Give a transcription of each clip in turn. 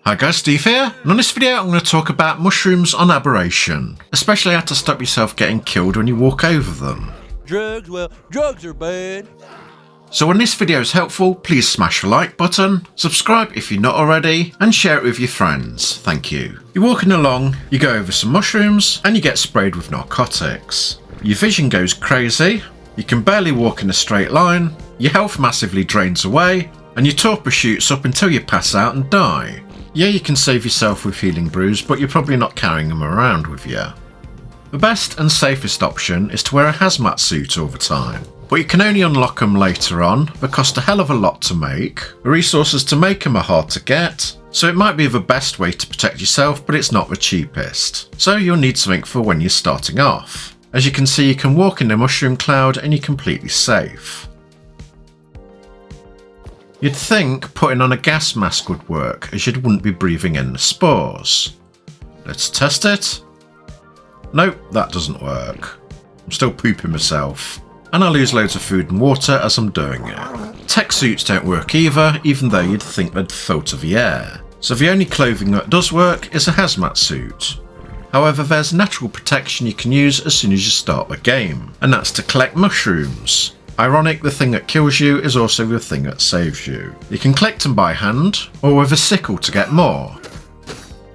Hi guys, Steve here, and on this video I'm going to talk about mushrooms on Aberration, especially how to stop yourself getting killed when you walk over them. Drugs? Well, drugs are bad. So when this video is helpful, please smash the like button, subscribe if you're not already, and share it with your friends, thank you. You're walking along, you go over some mushrooms, and you get sprayed with narcotics. Your vision goes crazy, you can barely walk in a straight line, your health massively drains away, and your torpor shoots up until you pass out and die. Yeah, you can save yourself with healing brews, but you're probably not carrying them around with you. The best and safest option is to wear a hazmat suit all the time, but you can only unlock them later on. They cost a hell of a lot to make, the resources to make them are hard to get, so it might be the best way to protect yourself, but it's not the cheapest. So you'll need something for when you're starting off. As you can see, you can walk in the mushroom cloud and you're completely safe. You'd think putting on a gas mask would work, as you wouldn't be breathing in the spores. Let's test it. Nope, that doesn't work. I'm still pooping myself. And I lose loads of food and water as I'm doing it. Tech suits don't work either, even though you'd think they'd filter the air. So the only clothing that does work is a hazmat suit. However, there's natural protection you can use as soon as you start the game, and that's to collect mushrooms. Ironic, the thing that kills you is also the thing that saves you. You can collect them by hand, or with a sickle to get more.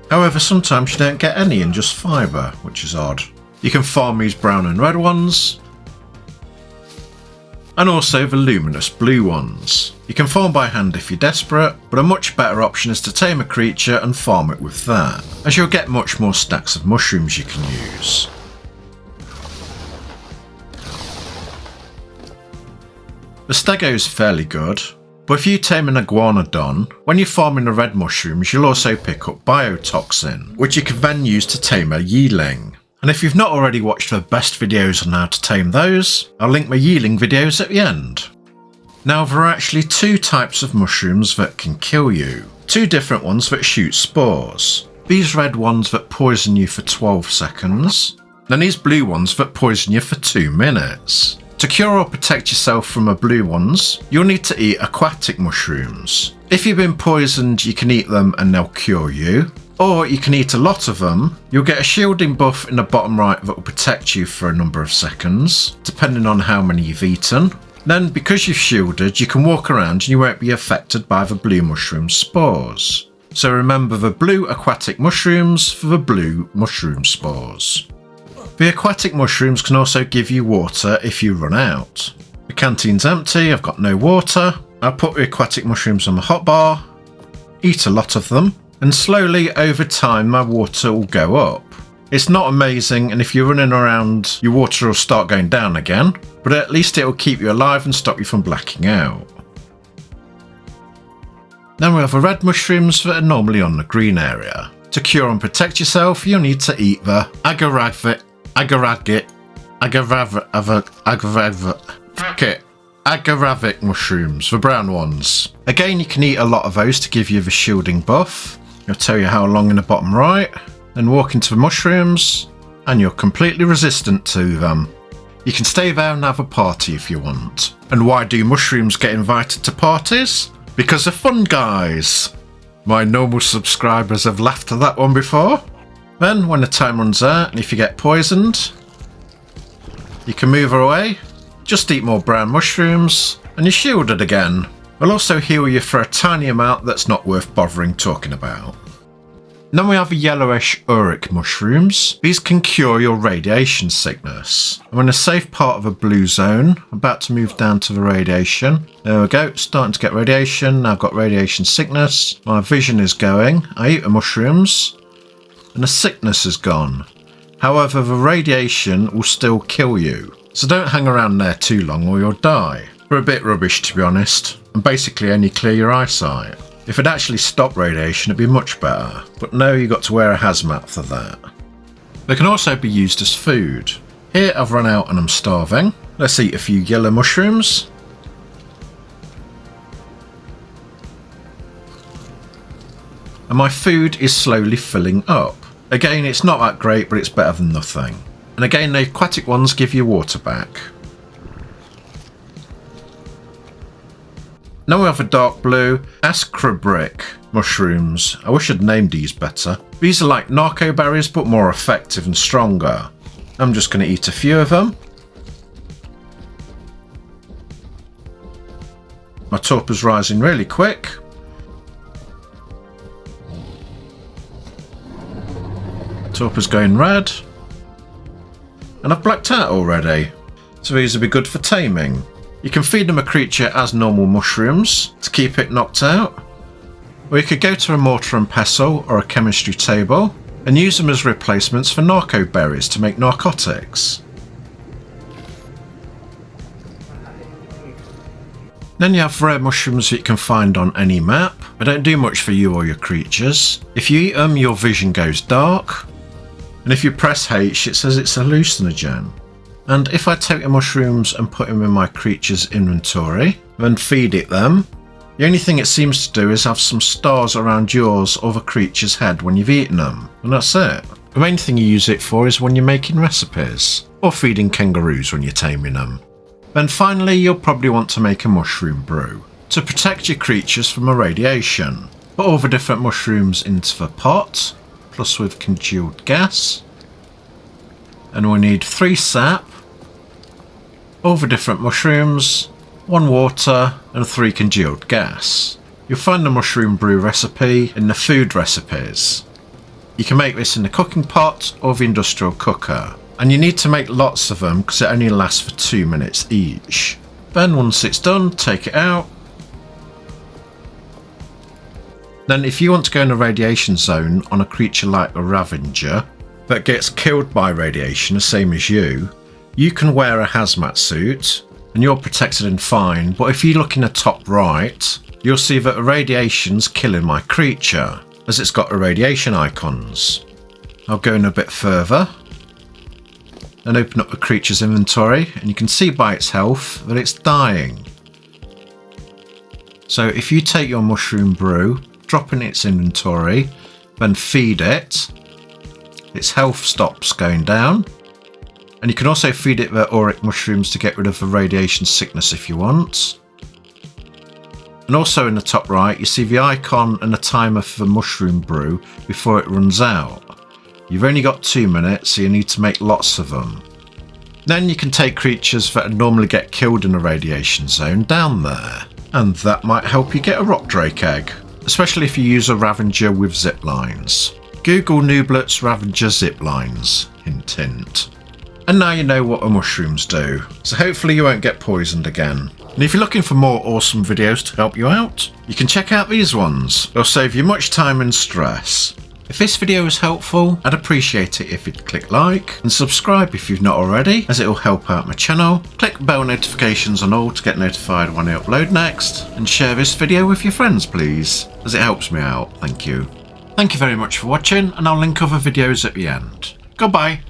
However, sometimes you don't get any and just fibre, which is odd. You can farm these brown and red ones, and also the luminous blue ones. You can farm by hand if you're desperate, but a much better option is to tame a creature and farm it with that, as you'll get much more stacks of mushrooms you can use. The stego is fairly good, but if you tame an iguanodon, when you're farming the red mushrooms you'll also pick up biotoxin, which you can then use to tame a yearling. And if you've not already watched the best videos on how to tame those, I'll link my yearling videos at the end. Now there are actually two types of mushrooms that can kill you, two different ones that shoot spores. These red ones that poison you for 12 seconds, and these blue ones that poison you for 2 minutes. To cure or protect yourself from the blue ones, you'll need to eat aquatic mushrooms. If you've been poisoned, you can eat them and they'll cure you. Or you can eat a lot of them, you'll get a shielding buff in the bottom right that will protect you for a number of seconds, depending on how many you've eaten. Then, because you've shielded, you can walk around and you won't be affected by the blue mushroom spores. So remember the blue aquatic mushrooms for the blue mushroom spores. The aquatic mushrooms can also give you water if you run out. The canteen's empty, I've got no water. I'll put the aquatic mushrooms on the hotbar, eat a lot of them, and slowly over time my water will go up. It's not amazing, and if you're running around your water will start going down again, but at least it will keep you alive and stop you from blacking out. Then we have the red mushrooms that are normally on the green area. To cure and protect yourself you'll need to eat the agaravic mushrooms, the brown ones. Again, you can eat a lot of those to give you the shielding buff. It'll tell you how long in the bottom right. Then walk into the mushrooms and you're completely resistant to them. You can stay there and have a party if you want. And why do mushrooms get invited to parties? Because they're fun, guys. My normal subscribers have laughed at that one before. Then, when the time runs out, and if you get poisoned, you can move away, just eat more brown mushrooms, and you're shielded again. We'll also heal you for a tiny amount that's not worth bothering talking about. Then we have the yellowish Ark mushrooms. These can cure your radiation sickness. I'm in a safe part of a blue zone, about to move down to the radiation. There we go, starting to get radiation, now I've got radiation sickness. My vision is going, I eat the mushrooms, and the sickness is gone. However, the radiation will still kill you, so don't hang around there too long or you'll die. They're a bit rubbish to be honest, and basically only clear your eyesight. If it actually stopped radiation it'd be much better, but no, you got to wear a hazmat for that. They can also be used as food. Here I've run out and I'm starving. Let's eat a few yellow mushrooms. And my food is slowly filling up. Again, it's not that great, but it's better than nothing. And again, the aquatic ones give you water back. Now we have a dark blue Ark Aberration Mushrooms. I wish I'd named these better. These are like narco berries but more effective and stronger. I'm just going to eat a few of them. My torpor's rising really quick. Torpor's going red. And I've blacked out already. So these will be good for taming. You can feed them a creature as normal mushrooms to keep it knocked out. Or you could go to a mortar and pestle or a chemistry table and use them as replacements for narco berries to make narcotics. Then you have rare mushrooms that you can find on any map. They don't do much for you or your creatures. If you eat them, your vision goes dark. And if you press H, it says it's a hallucinogen. And if I take the mushrooms and put them in my creature's inventory, then feed it them, the only thing it seems to do is have some stars around yours or the creature's head when you've eaten them. And that's it. The main thing you use it for is when you're making recipes, or feeding kangaroos when you're taming them. Then finally, you'll probably want to make a mushroom brew to protect your creatures from irradiation. Put all the different mushrooms into the pot, plus with congealed gas. And we'll need 3 sap, all the different mushrooms, 1 water and 3 congealed gas. You'll find the mushroom brew recipe in the food recipes. You can make this in the cooking pot or the industrial cooker. And you need to make lots of them because it only lasts for 2 minutes each. Then once it's done, take it out. Then if you want to go in a radiation zone on a creature like a Ravager that gets killed by radiation the same as you can wear a hazmat suit and you're protected and fine, but if you look in the top right, you'll see that the radiation's killing my creature as it's got irradiation icons. I'll go in a bit further. Then open up the creature's inventory and you can see by its health that it's dying. So if you take your mushroom brew, drop in its inventory, then feed it, its health stops going down. And you can also feed it the auric mushrooms to get rid of the radiation sickness if you want. And also in the top right you see the icon and the timer for the mushroom brew before it runs out. You've only got 2 minutes, so you need to make lots of them. Then you can take creatures that normally get killed in a radiation zone down there. And that might help you get a rock drake egg, especially if you use a Ravager with zip lines. Google Nublet's Ravager zip lines, hint hint. And now you know what the mushrooms do, so hopefully you won't get poisoned again. And if you're looking for more awesome videos to help you out, you can check out these ones. They'll save you much time and stress. If this video was helpful, I'd appreciate it if you'd click like and subscribe if you've not already, as it will help out my channel. Click bell notifications on all to get notified when I upload next, and share this video with your friends please, as it helps me out, thank you. Thank you very much for watching, and I'll link other videos at the end. Goodbye.